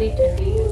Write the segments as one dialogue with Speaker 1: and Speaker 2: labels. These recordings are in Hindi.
Speaker 1: ज़्यादा ठंडी है।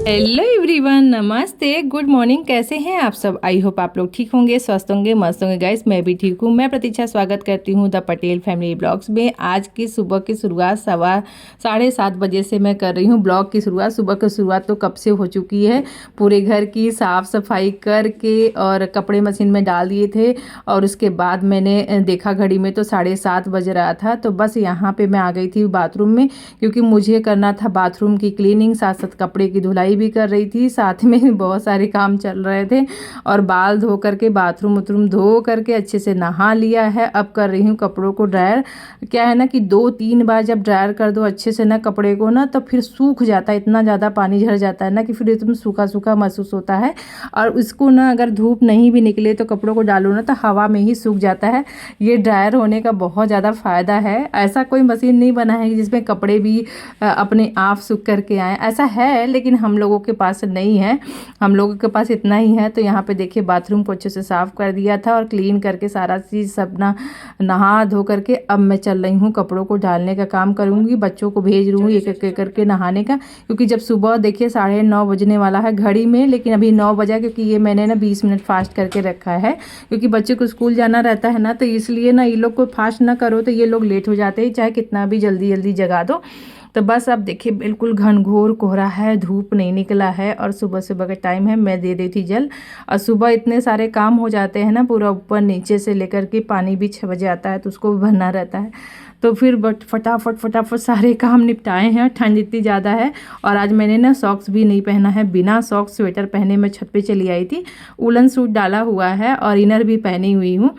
Speaker 2: हेलो एवरीवन, नमस्ते, गुड मॉर्निंग। कैसे हैं आप सब? आई होप आप लोग ठीक होंगे, स्वस्थ होंगे, मस्त होंगे। गाइस मैं भी ठीक हूँ। मैं प्रतीक्षा स्वागत करती हूँ द पटेल फैमिली ब्लॉग्स में। आज की सुबह की शुरुआत 7:30 बजे से मैं कर रही हूँ ब्लॉग की शुरुआत। सुबह की शुरुआत तो कब से हो चुकी है। पूरे घर की साफ़ सफाई करके और कपड़े मशीन में डाल दिए थे और उसके बाद मैंने देखा घड़ी में तो 7:30 बज रहा था। तो बस यहाँ पर मैं आ गई थी बाथरूम में, क्योंकि मुझे करना था बाथरूम की क्लीनिंग, साथ साथ कपड़े की धुलाई भी कर रही थी, साथ में बहुत सारे काम चल रहे थे। और बाल धो करके बाथरूम धो करके अच्छे से नहा लिया है। अब कर रही हूँ कपड़ों को ड्रायर। क्या है ना कि 2-3 बार जब ड्रायर कर दो अच्छे से ना कपड़े को ना, तो फिर सूख जाता है, इतना ज़्यादा पानी झड़ जाता है ना कि फिर एकदम सूखा सूखा महसूस होता है। और उसको ना अगर धूप नहीं भी निकले तो कपड़ों को डालो ना तो हवा में ही सूख जाता है। ये ड्रायर होने का बहुत ज़्यादा फ़ायदा है। ऐसा कोई मशीन नहीं बना है जिसमें कपड़े भी अपने आप सूख करके आए, ऐसा है लेकिन हम लोगों के पास नहीं है। हम लोगों के पास इतना ही है। तो यहाँ पे देखिए बाथरूम को अच्छे से साफ़ कर दिया था और क्लीन करके सारा चीज़ सब नहा धो करके अब मैं चल रही हूँ कपड़ों को डालने का काम करूँगी। बच्चों को भेज दूँगी एक एक करके नहाने का, क्योंकि जब सुबह देखिए 9:30 बजने वाला है घड़ी में, लेकिन अभी 9 बजा, क्योंकि ये मैंने ना 20 मिनट फास्ट करके रखा है, क्योंकि बच्चे को स्कूल जाना रहता है ना, तो इसलिए ना ये लोग को फास्ट ना करो तो ये लोग लेट हो जाते हैं, चाहे कितना भी जल्दी जल्दी जगा दो। तो बस अब देखिए बिल्कुल घनघोर कोहरा है, धूप नहीं निकला है और सुबह सुबह का टाइम है। मैं दे रही थी जल, और सुबह इतने सारे काम हो जाते हैं ना, पूरा ऊपर नीचे से लेकर के पानी भी 6 बजे आता है तो उसको भी भरना रहता है। तो फिर बट फटाफट सारे काम निपटाए हैं। ठंड इतनी ज़्यादा है और आज मैंने ना सॉक्स भी नहीं पहना है, बिना सॉक्स स्वेटर पहने मैं छत पे चली आई थी। वुलन सूट डाला हुआ है और इनर भी पहनी हुई हूँ,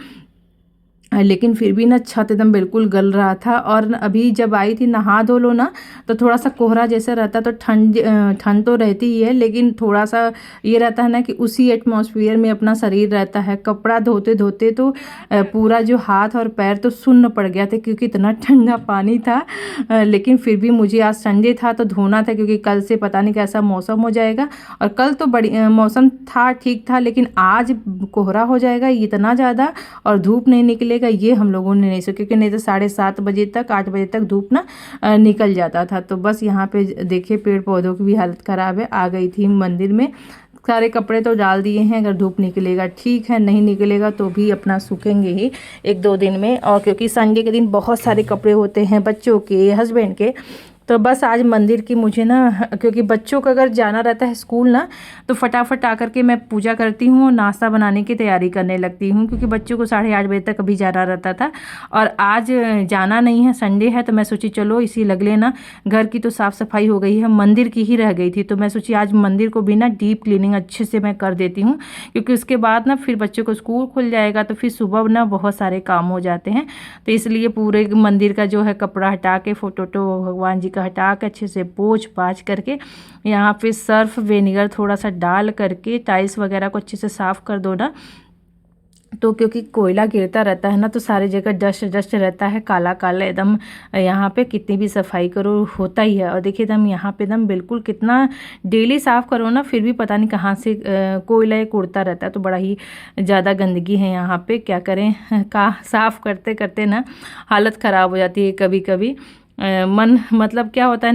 Speaker 2: लेकिन फिर भी ना छत एकदम बिल्कुल गल रहा था। और अभी जब आई थी नहा धो लो ना तो थोड़ा सा कोहरा जैसा रहता, तो ठंड तो रहती ही है, लेकिन थोड़ा सा ये रहता है ना कि उसी एटमॉस्फेयर में अपना शरीर रहता है। कपड़ा धोते धोते तो पूरा जो हाथ और पैर तो सुन्न पड़ गया था, क्योंकि इतना ठंडा पानी था। लेकिन फिर भी मुझे आज संडे था तो धोना था, क्योंकि कल से पता नहीं कैसा मौसम हो जाएगा। और कल तो बड़ी मौसम था, ठीक था, लेकिन आज कोहरा हो जाएगा इतना ज़्यादा और धूप नहीं निकलेगा, ये हम लोगों ने नहीं सोचा, क्योंकि नहीं तो 7:30 बजे तक 8 बजे तक धूप ना निकल जाता था। तो बस यहाँ पे देखिए पेड़ पौधों की भी हालत ख़राब है। आ गई थी मंदिर में, सारे कपड़े तो डाल दिए हैं। अगर धूप निकलेगा ठीक है, नहीं निकलेगा तो भी अपना सूखेंगे ही 1-2 दिन में। और क्योंकि संडे के दिन बहुत सारे कपड़े होते हैं बच्चों के, हस्बैंड के, तो बस आज मंदिर की मुझे ना, क्योंकि बच्चों का अगर जाना रहता है स्कूल ना, तो फटाफट आकर के मैं पूजा करती हूँ और नाश्ता बनाने की तैयारी करने लगती हूँ, क्योंकि बच्चों को 8:30 बजे तक अभी जाना रहता था। और आज जाना नहीं है, संडे है, तो मैं सोची चलो इसी लगले ना, घर की तो साफ़ सफाई हो गई है, मंदिर की ही रह गई थी, तो मैं सोची आज मंदिर को भी ना डीप क्लीनिंग अच्छे से मैं कर देती हूँ, क्योंकि उसके बाद ना फिर बच्चों को स्कूल खुल जाएगा तो फिर सुबह ना बहुत सारे काम हो जाते हैं। तो इसलिए पूरे मंदिर का जो है कपड़ा हटा के, फोटो भगवान जी हटा के अच्छे से पोंछ पाछ करके, यहाँ पे सर्फ विनेगर थोड़ा सा डाल करके टाइल्स वगैरह को अच्छे से साफ़ कर दो ना। तो क्योंकि कोयला गिरता रहता है ना, तो सारी जगह डस्ट डस्ट रहता है, काला काला एकदम। यहाँ पे कितनी भी सफाई करो होता ही है। और देखिए एकदम यहाँ पे एकदम बिल्कुल, कितना डेली साफ़ करो ना फिर भी पता नहीं कहाँ से कोयला एक उड़ता रहता है। तो बड़ा ही ज़्यादा गंदगी है यहाँ पे, क्या करें, साफ़ करते करते ना हालत ख़राब हो जाती है कभी कभी। मन मतलब क्या होता है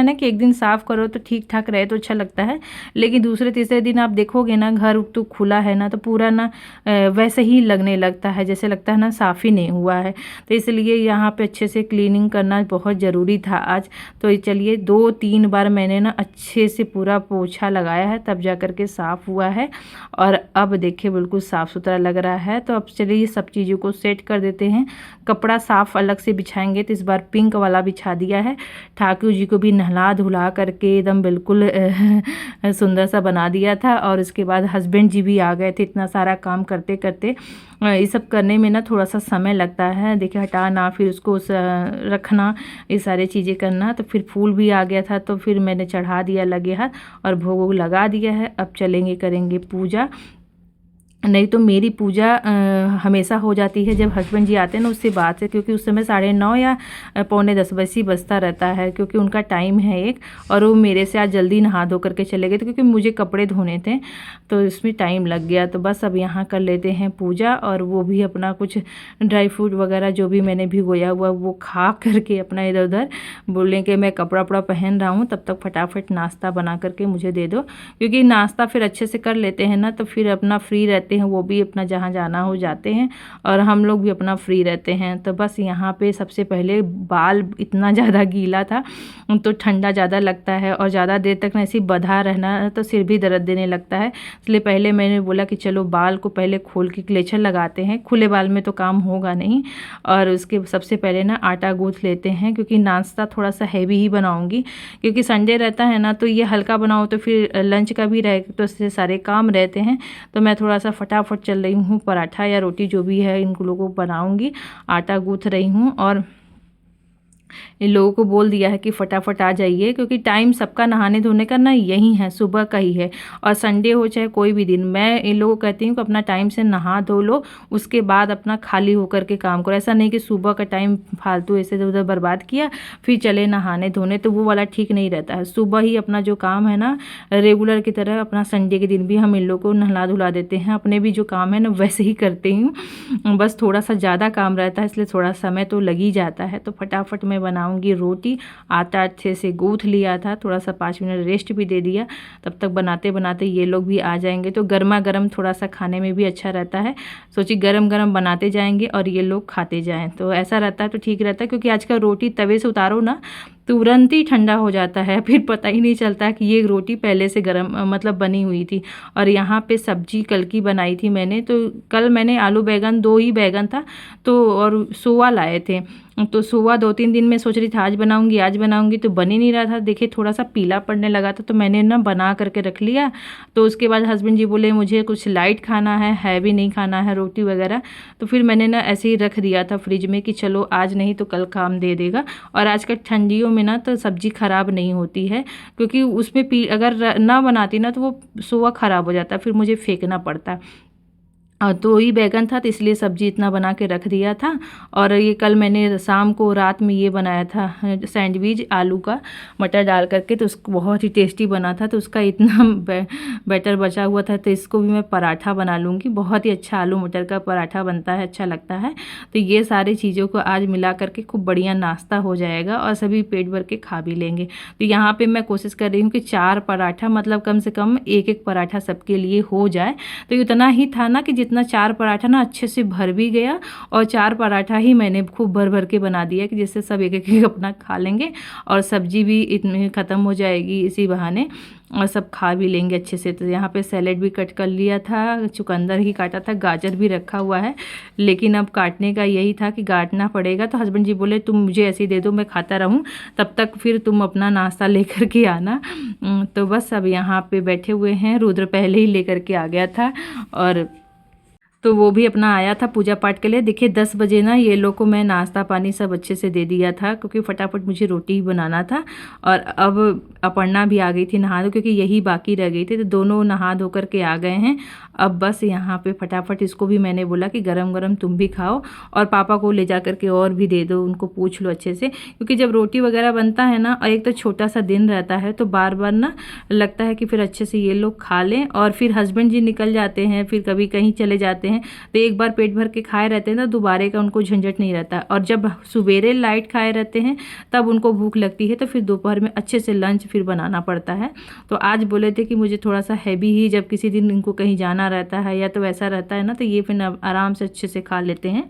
Speaker 2: ना कि एक दिन साफ़ करो तो ठीक ठाक रहे तो अच्छा लगता है, लेकिन दूसरे तीसरे दिन आप देखोगे ना घर तो खुला है ना, तो पूरा ना वैसे ही लगने लगता है, जैसे लगता है ना साफ़ ही नहीं हुआ है। तो इसलिए यहाँ पे अच्छे से क्लीनिंग करना बहुत ज़रूरी था आज। तो चलिए 2-3 बार मैंने ना अच्छे से पूरा पोछा लगाया है, तब जा कर के साफ़ हुआ है। और अब देखिए बिल्कुल साफ़ सुथरा लग रहा है। तो अब चलिए सब चीज़ों को सेट कर देते हैं। कपड़ा साफ़ अलग से बिछाएंगे, तो इस बार पिंक वाला बिछा दिया है। ठाकुर जी को भी नहला धुला करके एकदम बिल्कुल सुंदर सा बना दिया था। और उसके बाद हस्बैंड जी भी आ गए थे। इतना सारा काम करते करते ये सब करने में ना थोड़ा सा समय लगता है। देखिए हटाना, फिर उसको रखना, ये सारी चीज़ें करना। तो फिर फूल भी आ गया था, तो फिर मैंने चढ़ा दिया लगे हाथ और भोग लगा दिया है। अब चलेंगे करेंगे पूजा। नहीं तो मेरी पूजा हमेशा हो जाती है जब हस्बैंड जी आते हैं ना, उससे बात से, क्योंकि उस समय 9:30 या 9:45 बजे ही बजता रहता है, क्योंकि उनका टाइम है एक। और वो मेरे से आज जल्दी नहा धो करके चले गए थे, क्योंकि मुझे कपड़े धोने थे, तो इसमें टाइम लग गया। तो बस अब यहाँ कर लेते हैं पूजा, और वो भी अपना कुछ ड्राई फ्रूट वगैरह जो भी मैंने भिगोया हुआ वो खा करके अपना इधर उधर बोलें कि मैं कपड़ा वपड़ा पहन रहा हूँ, तब तक फटाफट नाश्ता बना करके मुझे दे दो, क्योंकि नाश्ता फिर अच्छे से कर लेते हैं ना, तो फिर अपना फ्री रहते हैं, वो भी अपना जहाँ जाना हो जाते हैं और हम लोग भी अपना फ्री रहते हैं। तो बस यहाँ पे सबसे पहले बाल इतना ज़्यादा गीला था, तो ठंडा ज़्यादा लगता है और ज़्यादा देर तक ना ऐसे बंधा रहना तो सिर भी दर्द देने लगता है। इसलिए पहले मैंने बोला कि चलो बाल को पहले खोल के क्लेचर लगाते हैं, खुले बाल में तो काम होगा नहीं। और उसके सबसे पहले ना आटा गूँथ लेते हैं, क्योंकि नाश्ता थोड़ा सा हैवी ही बनाऊँगी, क्योंकि संडे रहता है ना, तो ये हल्का बनाओ तो फिर लंच का भी रहे, तो इससे सारे काम रहते हैं। तो मैं थोड़ा सा फटाफट चल रही हूँ, पराठा या रोटी जो भी है इन लोगों को बनाऊँगी, आटा गूँथ रही हूँ। और इन लोगों को बोल दिया है कि फटाफट आ जाइए, क्योंकि टाइम सबका नहाने धोने का ना यही है, सुबह का ही है। और संडे हो चाहे कोई भी दिन, मैं इन लोगों को कहती हूँ कि अपना टाइम से नहा धो लो, उसके बाद अपना खाली होकर के काम करो। ऐसा नहीं कि सुबह का टाइम फालतू ऐसे इधर उधर बर्बाद किया फिर चले नहाने धोने, तो वो वाला ठीक नहीं रहता है। सुबह ही अपना जो काम है ना रेगुलर की तरह, अपना संडे के दिन भी हम इन लोगों को नहला धुला देते हैं, अपने भी जो काम है ना वैसे ही करते हूँ। बस थोड़ा सा ज़्यादा काम रहता है, इसलिए थोड़ा समय तो लग ही जाता है। तो फटाफट मैं बनाऊँगी रोटी। आटा अच्छे से गूँथ लिया था, थोड़ा सा 5 मिनट रेस्ट भी दे दिया, तब तक बनाते बनाते ये लोग भी आ जाएंगे, तो गर्मा गर्म थोड़ा सा खाने में भी अच्छा रहता है। सोचिए गरम गरम बनाते जाएंगे और ये लोग खाते जाएं, तो ऐसा रहता है तो ठीक रहता है। क्योंकि आजकल रोटी तवे से उतारो ना तुरंत ही ठंडा हो जाता है, फिर पता ही नहीं चलता कि ये रोटी पहले से गरम मतलब बनी हुई थी। और यहाँ पे सब्जी कल की बनाई थी मैंने, तो कल मैंने आलू बैगन, 2 ही बैगन था तो, और सोआ लाए थे, तो सोआ 2-3 दिन में सोच रही थी आज बनाऊंगी, तो बन ही नहीं रहा था। देखिए थोड़ा सा पीला पड़ने लगा था, तो मैंने ना बना करके रख लिया। तो उसके बाद हस्बैंड जी बोले मुझे कुछ लाइट खाना है, हैवी नहीं खाना है रोटी वगैरह, तो फिर मैंने ना ऐसे ही रख दिया था फ्रिज में कि चलो आज नहीं तो कल काम दे देगा। और आजकल ठंडियों में ना तो सब्जी खराब नहीं होती है, क्योंकि उसमें अगर ना बनाती ना तो वो सोआ खराब हो जाता, फिर मुझे फेंकना पड़ता। तो ही बैगन था, तो इसलिए सब्जी इतना बना के रख दिया था। और ये कल मैंने शाम को रात में ये बनाया था सैंडविच आलू का मटर डाल करके, तो उसको बहुत ही टेस्टी बना था। तो उसका इतना बैटर बचा हुआ था, तो इसको भी मैं पराठा बना लूँगी। बहुत ही अच्छा आलू मटर का पराठा बनता है, अच्छा लगता है। तो ये सारी चीज़ों को आज मिला करके खूब बढ़िया नाश्ता हो जाएगा और सभी पेट भर के खा भी लेंगे। तो यहाँ पर मैं कोशिश कर रही हूँ कि 4 पराठा, मतलब कम से कम 1-1 पराठा सबके लिए हो जाए। तो इतना ही था ना कि इतना 4 पराठा ना अच्छे से भर भी गया, और 4 पराठा ही मैंने खूब भर भर के बना दिया कि जिससे सब एक एक अपना खा लेंगे, और सब्जी भी इतनी ख़त्म हो जाएगी इसी बहाने, और सब खा भी लेंगे अच्छे से। तो यहाँ पे सैलेड भी कट कर लिया था, चुकंदर ही काटा था, गाजर भी रखा हुआ है, लेकिन अब काटने का यही था कि काटना पड़ेगा। तो हस्बैंड जी बोले तुम मुझे ऐसे ही दे दो, मैं खाता रहूँ, तब तक फिर तुम अपना नाश्ता लेकर के आना। तो बस अब यहाँ पे बैठे हुए हैं, रुद्र पहले ही लेकर के आ गया था, और तो वो भी अपना आया था पूजा पाठ के लिए। देखिए 10 बजे ना ये लोग को मैं नाश्ता पानी सब अच्छे से दे दिया था, क्योंकि फटाफट मुझे रोटी ही बनाना था। और अब अपर्णा भी आ गई थी नहा धो, क्योंकि यही बाकी रह गई थी, तो दोनों नहा धो करके आ गए हैं। अब बस यहाँ पे फटाफट इसको भी मैंने बोला कि गरम गरम तुम भी खाओ, और पापा को ले जा करके और भी दे दो, उनको पूछ लो अच्छे से, क्योंकि जब रोटी वगैरह बनता है ना, और एक तो छोटा सा दिन रहता है, तो बार बार ना लगता है कि फिर अच्छे से ये लोग खा लें। और फिर हस्बैंड जी निकल जाते हैं, फिर कभी कहीं चले जाते हैं, तो एक बार पेट भर के खाए रहते हैं ना, दोबारे का उनको झंझट नहीं रहता। और जब सवेरे लाइट खाए रहते हैं तब उनको भूख लगती है, तो फिर दोपहर में अच्छे से लंच फिर बनाना पड़ता है। तो आज बोले थे कि मुझे थोड़ा सा हैवी ही, जब किसी दिन इनको कहीं जाना रहता है या तो ऐसा रहता है ना, तो ये फिर आराम से अच्छे से खा लेते हैं।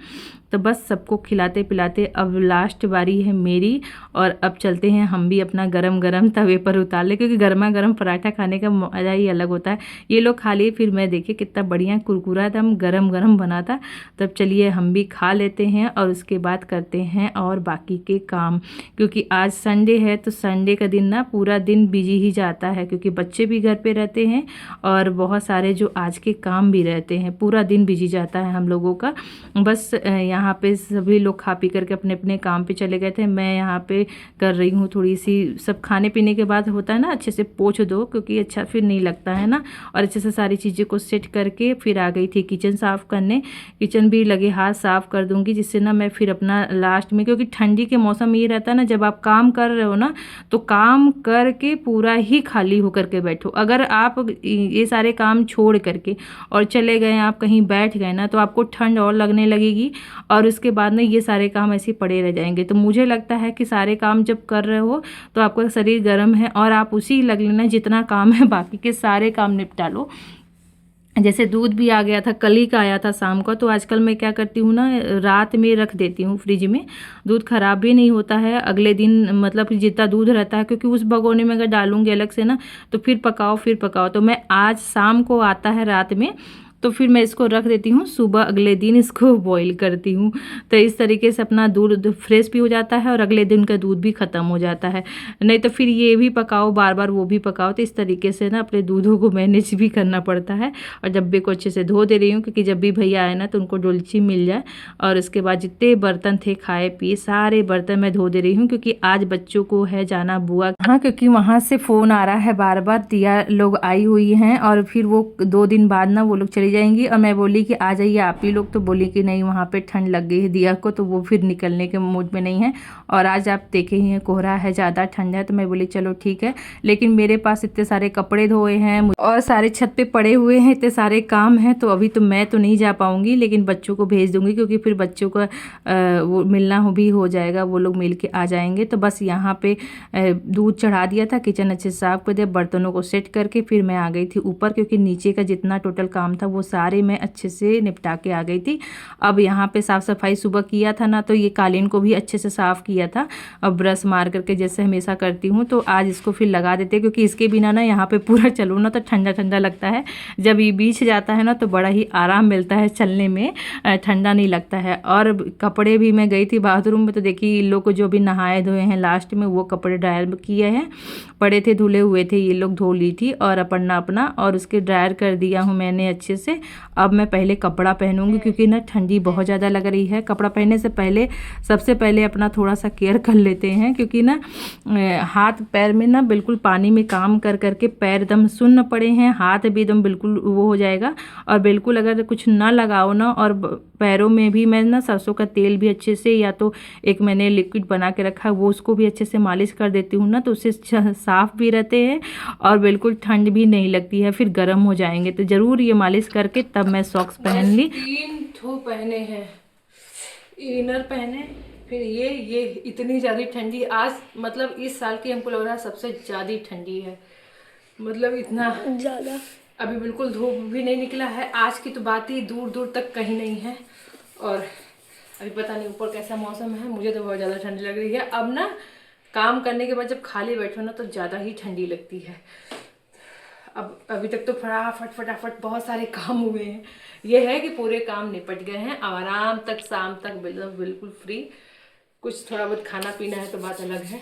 Speaker 2: तो बस सबको खिलाते पिलाते अब लास्ट बारी है मेरी, और अब चलते हैं हम भी अपना गरम गरम तवे पर उतार ले, क्योंकि गर्मा गर्म पराठा खाने का मज़ा ही अलग होता है। ये लोग खा लिए, फिर मैं देखिए कितना बढ़िया कुरकुरा एकदम गरम गरम बना था। तब चलिए हम भी खा लेते हैं और उसके बाद करते हैं और बाकी के काम, क्योंकि आज संडे है तो संडे का दिन ना पूरा दिन बिजी ही जाता है, क्योंकि बच्चे भी घर पे रहते हैं और बहुत सारे जो आज के काम भी रहते हैं, पूरा दिन बिजी जाता है हम लोगों का। बस यहाँ पे सभी लोग खा पी करके अपने अपने काम पे चले गए थे। मैं यहाँ पे कर रही हूँ थोड़ी सी, सब खाने पीने के बाद होता है ना अच्छे से पोंछ दो, क्योंकि अच्छा फिर नहीं लगता है ना, और अच्छे से सारी चीज़ें को सेट करके फिर आ गई थी किचन साफ़ करने। किचन भी लगे हाथ साफ़ कर दूँगी, जिससे ना मैं फिर अपना लास्ट में, क्योंकि ठंडी के मौसम ये रहता है ना, जब आप काम कर रहे हो ना तो काम करके पूरा ही खाली होकर के बैठो। अगर आप ये सारे काम छोड़ करके और चले गए, आप कहीं बैठ गए ना, तो आपको ठंड और लगने लगेगी और उसके बाद ना ये सारे काम ऐसे पड़े रह जाएंगे। तो मुझे लगता है कि सारे काम जब कर रहे हो तो आपका शरीर गर्म है और आप उसी लग लेना, जितना काम है बाकी के सारे काम निपटा लो। जैसे दूध भी आ गया था, कल ही का आया था शाम का, तो आजकल मैं क्या करती हूँ ना, रात में रख देती हूँ फ्रिज में। दूध ख़राब भी नहीं होता है अगले दिन, मतलब कि जितना दूध रहता है, क्योंकि उस भगोने में अगर डालूंगी अलग से ना तो फिर पकाओ। तो मैं आज शाम को आता है रात में, तो फिर मैं इसको रख देती हूँ, सुबह अगले दिन इसको बॉईल करती हूँ। तो इस तरीके से अपना दूध फ्रेश भी हो जाता है और अगले दिन का दूध भी ख़त्म हो जाता है। नहीं तो फिर ये भी पकाओ बार बार, वो भी पकाओ, तो इस तरीके से ना अपने दूधों को मैनेज भी करना पड़ता है। और डब्बे को अच्छे से धो दे रही हूँ, क्योंकि जब भी भैया आए ना तो उनको डोलची मिल जाए। और उसके बाद जितने बर्तन थे खाए पिए सारे बर्तन मैं धो दे रही हूँ, क्योंकि आज बच्चों को है जाना बुआ, हाँ, क्योंकि वहाँ से फ़ोन आ रहा है बार बार, दिया लोग आई हुई हैं और फिर वो 2 दिन बाद ना वो लोग चली जाएंगी। और मैं बोली कि आ जाइए आप ही लोग, तो बोली कि नहीं वहाँ पे ठंड लग गई है दिया को, तो वो फिर निकलने के मूड में नहीं है। और आज आप देखे ही हैं कोहरा है, ज़्यादा ठंड है, तो मैं बोली चलो ठीक है। लेकिन मेरे पास इतने सारे कपड़े धोए हैं और सारे छत पे पड़े हुए हैं, इतने सारे काम हैं, तो अभी तो मैं तो नहीं जा पाऊँगी, लेकिन बच्चों को भेज दूँगी, क्योंकि फिर बच्चों का वो मिलना भी हो जाएगा, वो लोग मिल के आ जाएंगे। तो बस यहाँ पे दूध चढ़ा दिया था, किचन अच्छे से साफ़ कर दिया, बर्तनों को सेट करके फिर मैं आ गई थी ऊपर, क्योंकि नीचे का जितना टोटल काम था वो सारे मैं अच्छे से निपटा के आ गई थी। अब यहाँ पे साफ़ सफाई सुबह किया था ना, तो ये कालीन को भी अच्छे से साफ़ किया था, अब ब्रश मार करके जैसे हमेशा करती हूँ। तो आज इसको फिर लगा देते हैं, क्योंकि इसके बिना ना यहाँ पे पूरा चलो ना तो ठंडा ठंडा लगता है। जब ये बीच जाता है ना तो बड़ा ही आराम मिलता है चलने में, ठंडा नहीं लगता है। और कपड़े भी मैं गई थी बाथरूम में, तो देखिए इन लोग को जो भी नहाए धोए हैं लास्ट में, वो कपड़े ड्रायर किए हैं, पड़े थे धुले हुए थे, ये लोग धो ली थी और अपना और उसके ड्रायर कर दिया हूँ मैंने अच्छे से। अब मैं पहले कपड़ा पहनूंगी, क्योंकि ना ठंडी बहुत ज़्यादा लग रही है। कपड़ा पहनने से पहले सबसे पहले अपना थोड़ा सा केयर कर लेते हैं, क्योंकि ना हाथ पैर में ना बिल्कुल पानी में काम कर करके पैर एकदम सुन्न पड़े हैं, हाथ भी एकदम बिल्कुल वो हो जाएगा। और बिल्कुल अगर कुछ ना लगाओ ना, और पैरों में भी मैं ना सरसों का तेल भी अच्छे से, या तो एक मैंने लिक्विड बना के रखा है वो, उसको भी अच्छे से मालिश कर देती हूँ ना, तो उससे साफ़ भी रहते हैं और बिल्कुल ठंड भी नहीं लगती है, फिर गर्म हो जाएंगे। तो ज़रूर ये मालिश करके तब मैं सॉक्स पहन ली।
Speaker 1: 3 ठो पहने हैं, इनर पहने, फिर ये इतनी ज़्यादा ठंडी आज, मतलब इस साल की हमको लग रहा है सबसे ज़्यादा ठंडी है, मतलब इतना ज़्यादा। अभी बिल्कुल धूप भी नहीं निकला है, आज की तो बात ही दूर दूर तक कहीं नहीं है। और अभी पता नहीं ऊपर कैसा मौसम है, मुझे तो बहुत ज़्यादा ठंडी लग रही है। अब ना काम करने के बाद जब खाली बैठो ना तो ज़्यादा ही ठंडी लगती है। अब अभी तक तो फटाफट बहुत सारे काम हुए हैं, ये है कि पूरे काम निपट गए हैं, आराम तक शाम तक बिल्कुल फ्री। कुछ थोड़ा बहुत खाना पीना है तो बात अलग है।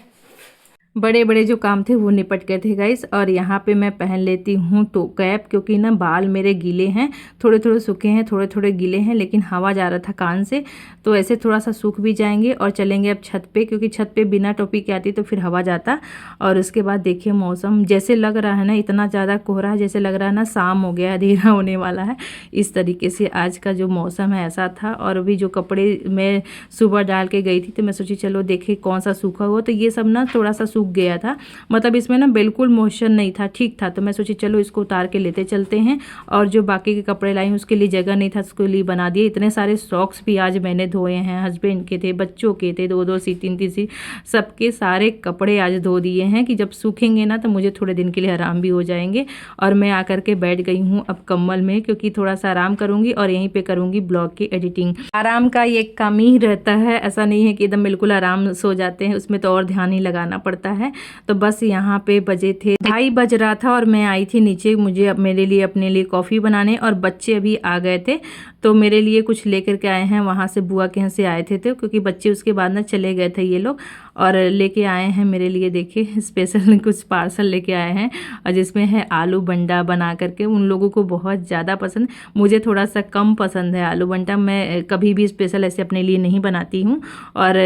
Speaker 2: बड़े बड़े जो काम थे वो निपट गए थे गाइस। और यहाँ पे मैं पहन लेती हूँ तो कैप, क्योंकि ना बाल मेरे गीले हैं, थोड़े थोड़े सूखे हैं, थोड़े थोड़े गीले हैं, लेकिन हवा जा रहा था कान से, तो ऐसे थोड़ा सा सूख भी जाएंगे। और चलेंगे अब छत पे, क्योंकि छत पे बिना टोपी के आती तो फिर हवा जाता। और उसके बाद देखिए मौसम जैसे लग रहा है ना, इतना ज़्यादा कोहरा है, जैसे लग रहा है ना शाम हो गया, अंधेरा होने वाला है। इस तरीके से आज का जो मौसम है ऐसा था। और अभी जो कपड़े मैं सुबह डाल के गई थी, तो मैं सोची चलो देखे कौन सा सूखा हुआ, तो ये सब ना थोड़ा सा सूख गया था, मतलब इसमें ना बिल्कुल मोशन नहीं था, ठीक था। तो मैं सोची चलो इसको उतार के लेते चलते हैं। और जो बाकी के कपड़े लाई उसके लिए जगह नहीं था, उसके लिए बना दिए। इतने सारे सॉक्स भी आज मैंने धोए हैं, हस्बैंड के थे, बच्चों के थे, 2-2 सी 3-3 सी, सबके सारे कपड़े आज धो दिए हैं कि जब सूखेंगे ना तो मुझे थोड़े दिन के लिए आराम भी हो जाएंगे। और मैं आकर के बैठ गई हूँ अब कम्बल में, क्योंकि थोड़ा सा आराम करूँगी और यहीं पर करूँगी ब्लॉग की एडिटिंग। आराम का ये काम ही रहता है, ऐसा नहीं है कि एकदम बिल्कुल आराम सो जाते हैं, उसमें तो और ध्यान ही लगाना पड़ता होता है। तो बस यहाँ पे बजे थे 2:30 बज रहा था और मैं आई थी नीचे मुझे अपने लिए कॉफ़ी बनाने, और बच्चे अभी आ गए थे तो मेरे लिए कुछ लेकर के आए हैं। वहाँ से बुआ के यहाँ से आए थे तो क्योंकि बच्चे उसके बाद ना चले गए थे ये लोग, और लेके आए हैं मेरे लिए, देखिए स्पेशल कुछ पार्सल लेके आए हैं, और जिसमें है आलू बंडा बना करके। उन लोगों को बहुत ज़्यादा पसंद, मुझे थोड़ा सा कम पसंद है आलू बंडा। मैं कभी भी स्पेशल ऐसे अपने लिए नहीं बनाती हूँ, और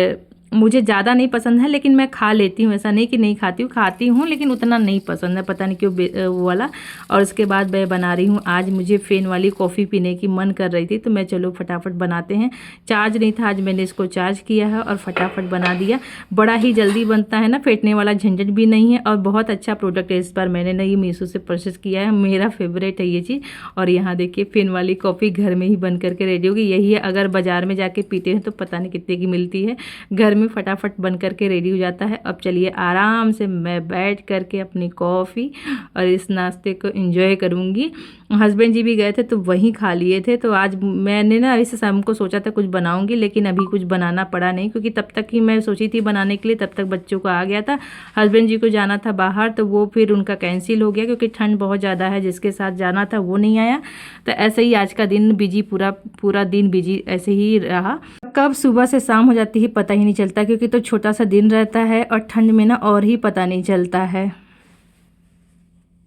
Speaker 2: मुझे ज़्यादा नहीं पसंद है, लेकिन मैं खा लेती हूँ, ऐसा नहीं कि नहीं खाती हूँ लेकिन उतना नहीं पसंद है, पता नहीं क्यों वो वाला। और उसके बाद मैं बना रही हूँ, आज मुझे फ़ेन वाली कॉफ़ी पीने की मन कर रही थी तो मैं चलो फटाफट बनाते हैं। चार्ज नहीं था, आज मैंने इसको चार्ज किया है और फटाफट बना दिया। बड़ा ही जल्दी बनता है ना, फेंटने वाला झंझट भी नहीं है, और बहुत अच्छा प्रोडक्ट है। इस बार मैंने ना ये मीशो से परचेस किया है, मेरा फेवरेट है ये चीज़। और यहाँ देखिए फ़ेन वाली कॉफ़ी घर में ही बन करके रेडी होगी। यही है, अगर बाज़ार में जाके पीते हैं तो पता नहीं कितने की मिलती है, घर में फटाफट बन करके रेडी हो जाता है। अब चलिए आराम से मैं बैठ करके अपनी कॉफ़ी और इस नाश्ते को एंजॉय करूँगी। हस्बैंड जी भी गए थे तो वहीं खा लिए थे, तो आज मैंने ना इस शाम को सोचा था कुछ बनाऊंगी, लेकिन अभी कुछ बनाना पड़ा नहीं, क्योंकि तब तक ही मैं सोची थी बनाने के लिए, तब तक बच्चों को आ गया था। हस्बैंड जी को जाना था बाहर तो वो फिर उनका कैंसिल हो गया, क्योंकि ठंड बहुत ज़्यादा है, जिसके साथ जाना था वो नहीं आया। तो ऐसे ही आज का दिन बिजी, पूरा दिन बिजी ऐसे ही रहा। कब सुबह से शाम हो जाती है पता ही नहीं चलता, क्योंकि तो छोटा सा दिन रहता है, और ठंड में ना और ही पता नहीं चलता है।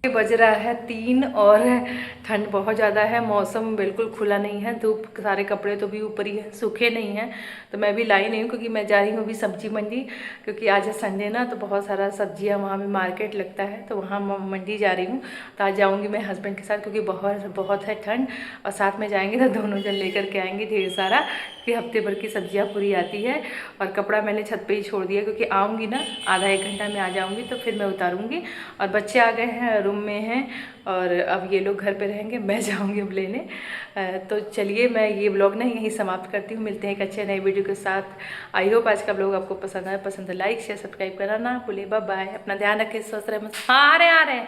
Speaker 1: बज रहा है 3 और ठंड बहुत ज़्यादा है, मौसम बिल्कुल खुला नहीं है, धूप, सारे कपड़े तो भी ऊपर ही हैं, सूखे नहीं हैं। तो मैं भी लाई नहीं हूँ क्योंकि मैं जा रही हूँ अभी सब्जी मंडी, क्योंकि आज है संडे ना, तो बहुत सारा सब्जियाँ वहाँ भी मार्केट लगता है, तो वहाँ मंडी जा रही हूँ। तो आज जाऊँगी मैं हस्बैंड के साथ, क्योंकि बहुत है ठंड, और साथ में जाएंगे तो दोनों जन लेकर के आएंगे ढेर सारा, कि हफ्ते भर की सब्जियाँ पूरी आती है। और कपड़ा मैंने छत पे ही छोड़ दिया, क्योंकि आऊँगी ना आधा 1 घंटा में आ जाऊँगी, तो फिर मैं उतारूँगी। और बच्चे आ गए हैं, रूम में हैं, और अब ये लोग घर पे रहेंगे, मैं जाऊँगी अब लेने। तो चलिए मैं ये व्लॉग ना यहीं समाप्त करती हूँ, मिलते हैं एक अच्छे नए वीडियो के साथ। आई होप आज का व्लॉग आपको पसंद आए, पसंद है लाइक शेयर सब्सक्राइब करना ना भूलिए। बाय बाय, अपना ध्यान रखें, स्वस्थ रहें। हाँ आ रहे हैं।